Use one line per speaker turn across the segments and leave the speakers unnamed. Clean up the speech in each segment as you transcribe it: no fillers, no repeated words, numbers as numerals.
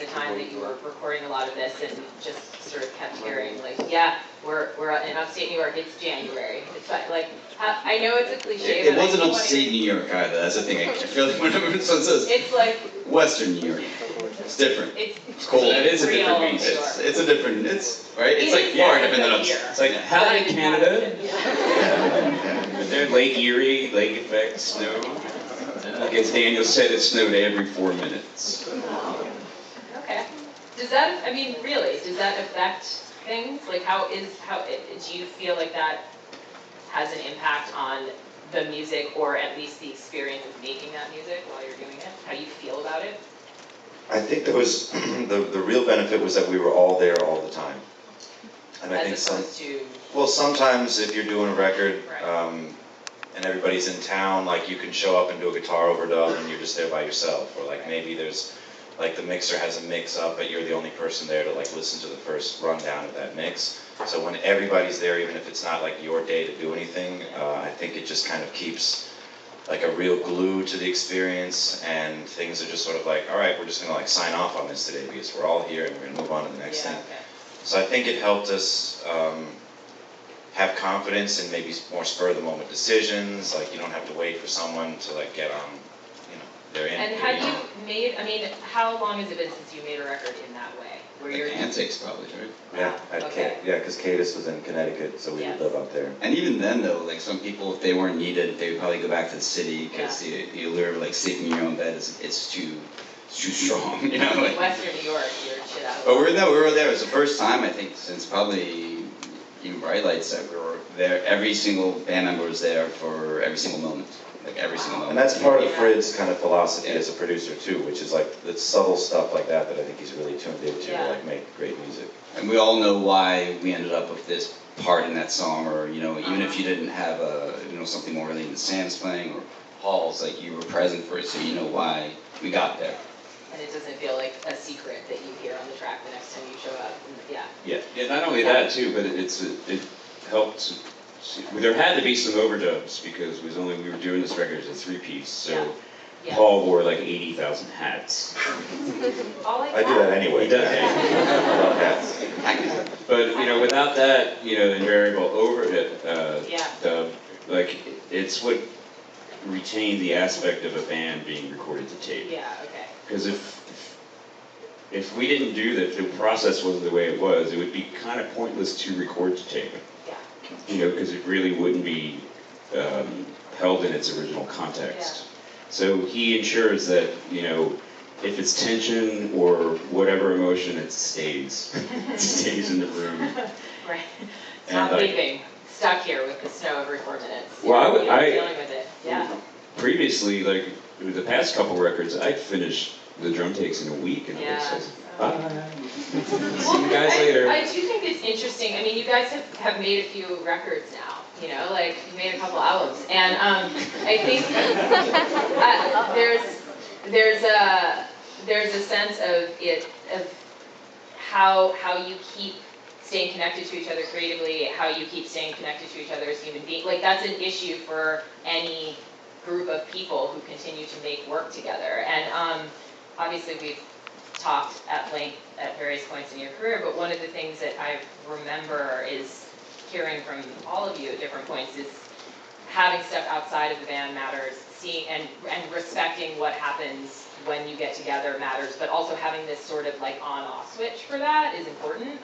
the time that you were recording a lot of this and just sort of kept hearing, like, yeah, we're in upstate New York, it's January. It's like, I know it's a cliche,
it wasn't upstate New York either, that's the thing. I feel like whenever someone says
it's like
Western New York, it's different.
It's
cold.
It
is a different beast. It's a different, right? It's like Florida, but then
it's like, hi, Canada.
Yeah.
There, Lake Erie, lake effect, snow. As Daniel said, it snowed every 4 minutes.
Okay. Does that, I mean, really, does that affect things? Like, do you feel like that has an impact on the music, or at least the experience of making that music while you're doing it? How do you feel about it?
I think there was, the real benefit was that we were all there all the time. And I think well, sometimes if you're doing a record,
right.
And everybody's in town, like you can show up and do a guitar overdub and you're just there by yourself. Or like maybe there's, like the mixer has a mix up, but you're the only person there to like listen to the first rundown of that mix. So when everybody's there, even if it's not like your day to do anything, I think it just kind of keeps like a real glue to the experience, and things are just sort of like, all right, we're just gonna like sign off on this today because we're all here and we're gonna move on to the next thing.
Okay.
So I think it helped us have confidence in maybe more spur-of-the-moment decisions. Like you don't have to wait for someone to like get on, their end.
And have you made, I mean, how long has it been since you made a record in that way? Where you're
Antics probably, right?
Yeah, because Cadis was in Connecticut, so we would live out there.
And even then though, like some people, if they weren't needed, they would probably go back to the city, because the allure of like sleeping in your own bed it's too strong, you know? Like,
Western New York, you're shit out.
But we were there. It was the first time, I think, since probably even Bright Lights, that we were there. Every single band member was there for every single moment. Like every single moment.
And that's part of Fred's kind of philosophy as a producer too, which is like the subtle stuff like that I think he's really tuned into to like make great music.
And we all know why we ended up with this part in that song, or even if you didn't have something more related to Sam's playing or Paul's, like you were present for it, so you know why we got there.
And it doesn't feel like a secret that you hear on the track the next time you show up.
Yeah. Not only that too, but it helped. There had to be some overdubs because we were doing this record as a 3-piece, so Paul wore like 80,000 hats.
I do that anyway.
He does.
I love hats.
But without that, invariable overdub, like it's what retained the aspect of a band being recorded to tape.
Yeah. Okay.
Because if we didn't do that, the process wasn't the way it was, it would be kind of pointless to record to tape. Because it really wouldn't be held in its original context. So he ensures that, if it's tension or whatever emotion, it stays. It stays in the room.
Right. It's not leaving. Stuck here with the snow every 4 minutes.
Well,
dealing with it. Yeah.
Previously, like the past couple records, I'd finished the drum takes in a week, and I was like, bye. See you guys later.
I do think it's interesting. I mean, you guys have made a few records now. Like you made a couple albums, and I think there's a sense of how you keep staying connected to each other creatively, how you keep staying connected to each other as human beings. Like that's an issue for any group of people who continue to make work together. And obviously we've talked at length at various points in your career, but one of the things that I remember is hearing from all of you at different points is having stuff outside of the band matters, seeing and respecting what happens when you get together matters, but also having this sort of like on-off switch for that is important.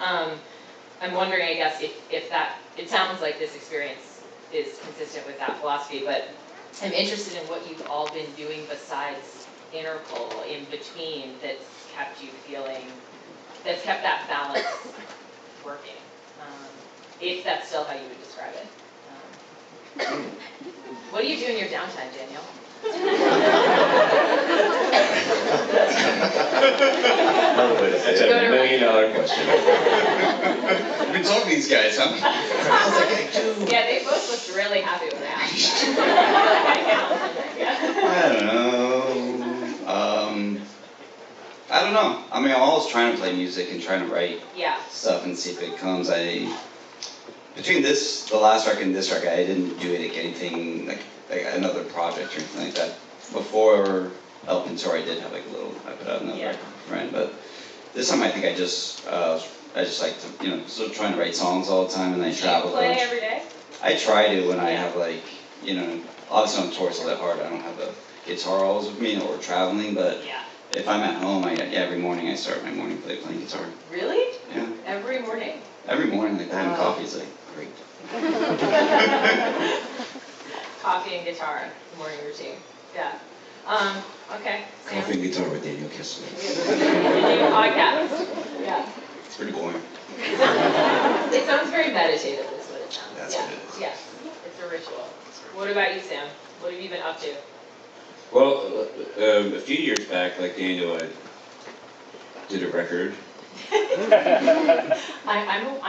I'm wondering, I guess, if that, it sounds like this experience is consistent with that philosophy, but I'm interested in what you've all been doing besides Interpol in between that's kept you feeling, that's kept that balance working, if that's still how you would describe it. What do you do in your downtime, Danielle?
That's a $1 million question.
You've been talking to these guys, huh? I was like, I do.
Yeah, they both looked really happy with that.
I don't know. I mean, I'm always trying to play music and trying to write stuff and see if it comes. Between the last record and this record, I didn't do anything like another project or anything like that. Before Elpin Tour, I did have I put out another record with a friend, but this time I think I just like to, you know, still trying to write songs all the time, and I travel.
Do you play every day?
I try to when I have like, you know, obviously on tour it's a little hard. I don't have a guitar always with me or traveling, but if I'm at home, every morning I start my morning playing guitar.
Really?
Yeah.
Every morning?
Every morning, like having coffee is like great.
Coffee and guitar, morning routine. Yeah. Okay. Sam?
Coffee and guitar with Daniel Kessler.
New podcast. Yeah.
It's pretty boring.
It sounds very meditative, is what it sounds.
That's what it is.
Yes. It's a ritual. What about you, Sam? What have you been up to?
Well, a few years back, like Daniel, I did a record.
I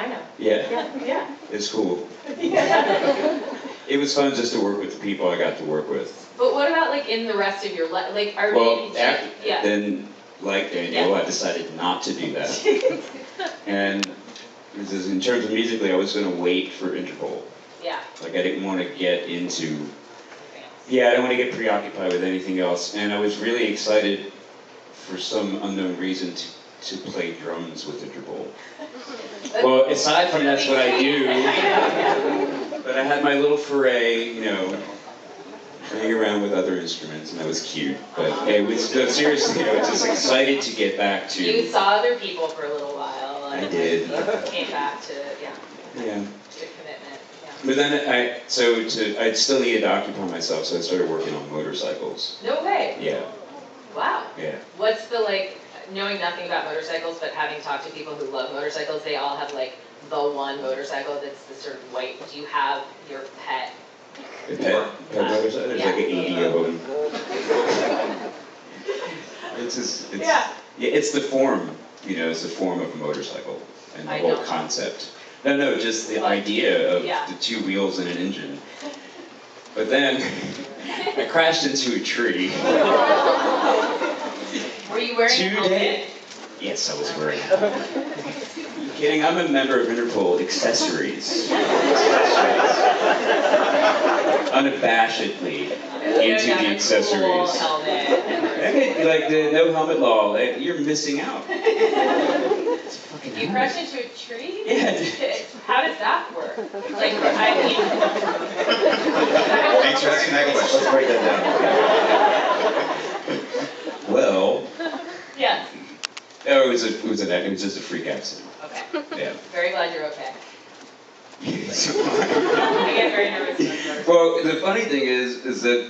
know.
Yeah.
Yeah.
It's cool.
Yeah.
It was fun just to work with the people I got to work with.
But what about like in the rest of your life? Like, are
Well,
yeah.
then, like Daniel, I decided not to do that. And in terms of musically, I was going to wait for Interpol.
Yeah.
Like I didn't want to get into. Yeah, I didn't want to get preoccupied with anything else, and I was really excited for some unknown reason to play drums with Interpol. Well, aside from that's what I do, but I had my little foray, you know, playing around with other instruments, and that was cute. But it was seriously, I was just excited to get back to.
You saw other people for a little while. And
I did.
Came back to
Yeah.
To commitment. Yeah.
But then I still needed to occupy myself, so I started working on motorcycles.
No way.
Yeah.
Wow.
Yeah.
What's the knowing nothing about motorcycles, but having talked to people who love motorcycles, they all have like the one motorcycle that's the sort of white. Do you have your pet?
The pet motorcycle? There's like 80 of them. It's the form, you know, it's the form of a motorcycle and the whole concept. No, just the idea of the two wheels and an engine. But then I crashed into a tree.
Were you wearing a helmet?
Yes, I was wearing a helmet. You're kidding? I'm a member of Interpol Accessories. Unabashedly into the accessories. Like the no helmet law, you're missing out.
You crashed into a tree?
Yeah.
How does that work? Like,
Thanks for asking that question.
Let's break that down. Well.
Yes.
Oh, it was just a freak accident.
Okay.
Yeah.
Very glad you're okay. I get very nervous.
Well, the funny thing is that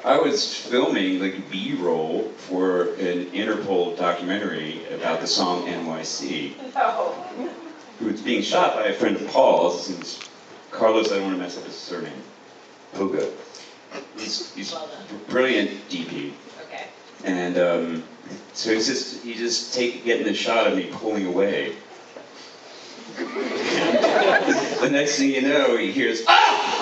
I was filming like B-roll for an Interpol documentary about the song NYC.
No.
Who was being shot by a friend of Paul's. It's Carlos, I don't want to mess up his surname. Puga. He's
well
brilliant DP.
Okay.
And so he just getting the shot of me pulling away. The next thing you know, he hears, "Ah!"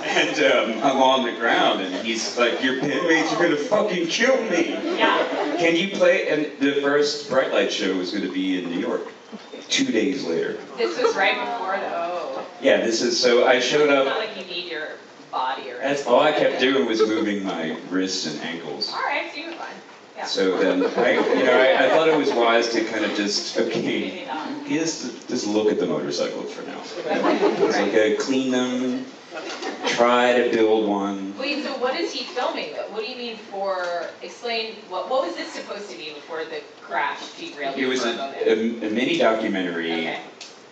And I'm on the ground, and he's like, "Your bandmates are gonna fucking kill me."
Yeah.
Can you play? And the first Bright Light show was gonna be in New York 2 days later.
This was right before the
Yeah, so I showed
It's
up.
not like you need your body or
That's all I kept doing was moving my wrists and ankles.
All right, so you were fine. Yeah.
So then I thought it was wise to kind of just just look at the motorcycles for now. It's like clean them, try to build one.
Wait, so what is he filming though? What do you mean explain, what was this supposed to be before the crash derailed
It
you
was
for a moment?
a mini documentary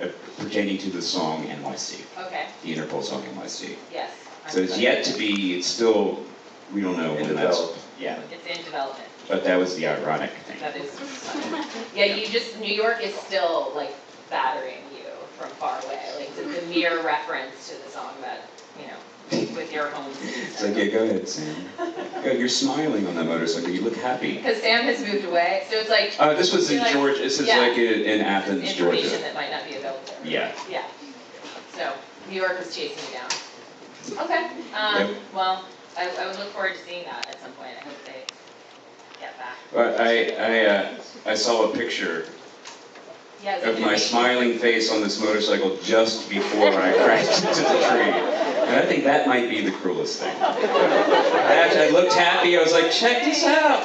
Okay.
pertaining to the song NYC,
Okay,
the Interpol song NYC.
yes.
So it's yet to be, it's still, we don't know when that's, yeah,
It's in development.
but that was the ironic thing.
That is funny. Yeah, New York is still like battering you from far away. Like the mere reference to the song that, with your home.
It's like, yeah, go ahead, Sam. You're smiling on that motorcycle, you look happy.
Because Sam has moved away, so it's like.
This was in Georgia, this is like in Athens, Georgia.
Information that might not be available there.
Yeah.
Yeah. So, New York was chasing you down. Okay,
Yep.
well, I would look forward to seeing that at some point. I hope they get back.
But I saw a picture
Yeah,
of my smiling face on this motorcycle just before I crashed into the tree. And I think that might be the cruelest thing. I looked happy, I was like, check this out!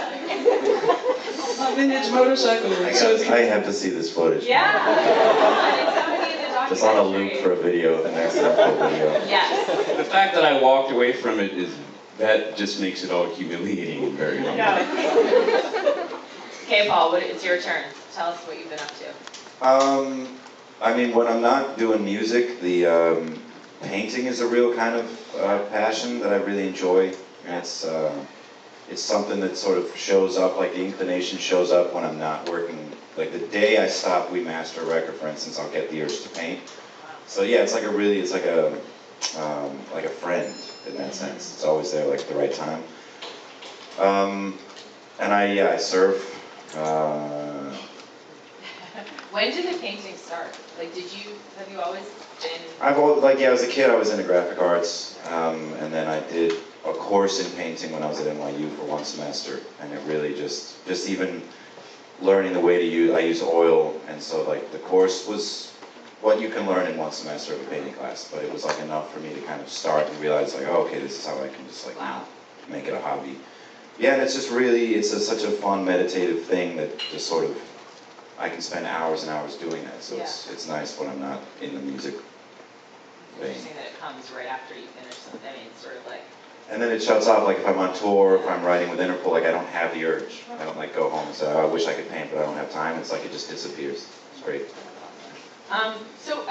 vintage motorcycle.
I have to see this footage.
Yeah, come on, it's somebody in the documentary.
Just on a loop for a video, the next Interpol video.
Yes.
The fact that I walked away from it that just makes it all humiliating and very long.
Okay, Paul, it's your turn. Tell us what you've been up to.
I mean, when I'm not doing music, the painting is a real kind of passion that I really enjoy. And it's something that sort of shows up, like the inclination shows up when I'm not working. Like the day I stop We Master a record, for instance, I'll get the urge to paint. So yeah, it's like a friend in that sense. It's always there, like at the right time. And I surf.
When did the painting start? Like, have you always been?
As a kid, I was into graphic arts, and then I did a course in painting when I was at NYU for one semester, and it really just even learning the way to use, I use oil, and so like the course was what you can learn in one semester of a painting class, but it was like enough for me to kind of start and realize like, oh, okay, this is how I can just like make it a hobby. Yeah, and it's just really, such a fun meditative thing that just sort of, I can spend hours and hours doing that, so it's nice when I'm not in the music vein.
Interesting that it comes right after you finish something. I mean, it's sort of like.
And then it shuts off, like if I'm on tour, if I'm writing with Interpol, like I don't have the urge. I don't like go home and say, oh, I wish I could paint, but I don't have time. It's like it just disappears. It's great.
So